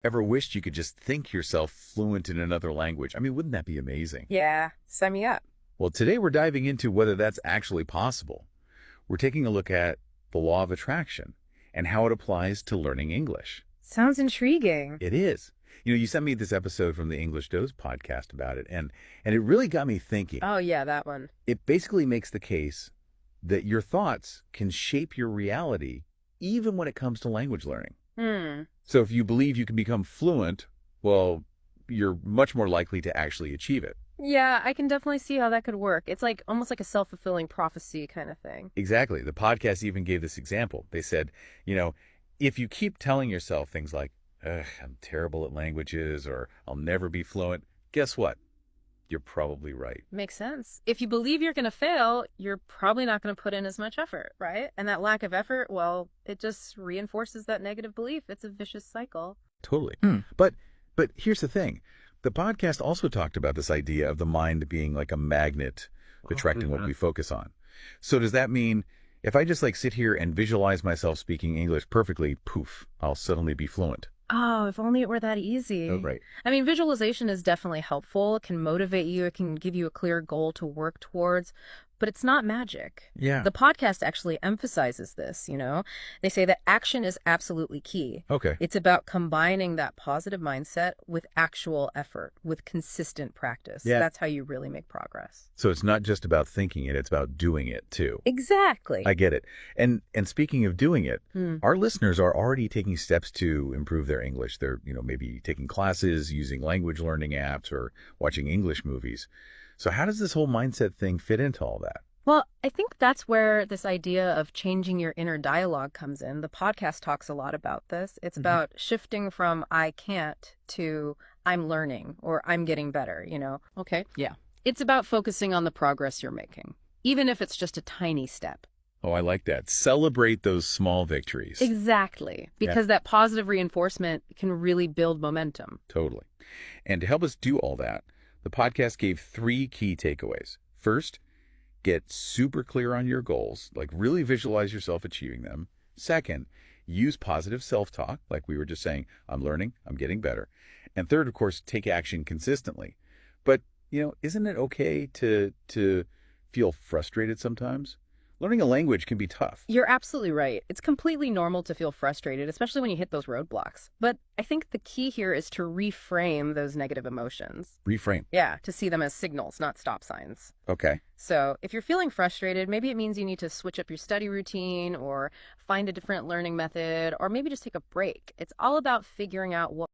Ever wished you could just think yourself fluent in another language? I mean, wouldn't that be amazing? Yeah, sign me up. Well, today we're diving into whether that's actually possible. We're taking a look at the law of attraction and how it applies to learning English. Sounds intriguing. It is. You sent me this episode from the English Dose podcast about it, and it really got me thinking. Oh, yeah, that one. It basically makes the case that your thoughts can shape your reality even when it comes to language learning. Hmm. So if you believe you can become fluent, well, you're much more likely to actually achieve it. Yeah, I can definitely see how that could work. It's like almost like a self-fulfilling prophecy kind of thing. Exactly. The podcast even gave this example. They said, if you keep telling yourself things like, ugh, I'm terrible at languages, or I'll never be fluent, guess what? You're probably right. Makes sense. If you believe you're going to fail, you're probably not going to put in as much effort, right? And that lack of effort, well, it just reinforces that negative belief. It's a vicious cycle. Totally. But here's the thing. The podcast also talked about this idea of the mind being like a magnet attracting what we focus on. So does that mean if I just sit here and visualize myself speaking English perfectly, poof, I'll suddenly be fluent? Oh, if only it were that easy. Oh, right. I mean, visualization is definitely helpful. It can motivate you. It can give you a clear goal to work towards, but it's not magic. Yeah. The podcast actually emphasizes this, They say that action is absolutely key. Okay. It's about combining that positive mindset with actual effort, with consistent practice. Yeah. That's how you really make progress. So it's not just about thinking it, it's about doing it too. Exactly. I get it. And speaking of doing it, Hmm. our listeners are already taking steps to improve their English. They're, maybe taking classes, using language learning apps, or watching English movies. So how does this whole mindset thing fit into all that? Well, I think that's where this idea of changing your inner dialogue comes in. The podcast talks a lot about this. It's about shifting from I can't to I'm learning or I'm getting better, Okay. Yeah. It's about focusing on the progress you're making, even if it's just a tiny step. Oh, I like that. Celebrate those small victories. Exactly. Because that positive reinforcement can really build momentum. Totally. And to help us do all that, the podcast gave 3 key takeaways. First, get super clear on your goals, really visualize yourself achieving them. Second, use positive self-talk, like we were just saying, I'm learning, I'm getting better. And third, of course, take action consistently. But, isn't it okay to feel frustrated sometimes? Learning a language can be tough. You're absolutely right. It's completely normal to feel frustrated, especially when you hit those roadblocks. But I think the key here is to reframe those negative emotions. Reframe. Yeah, to see them as signals, not stop signs. Okay. So if you're feeling frustrated, maybe it means you need to switch up your study routine or find a different learning method or maybe just take a break. It's all about figuring out what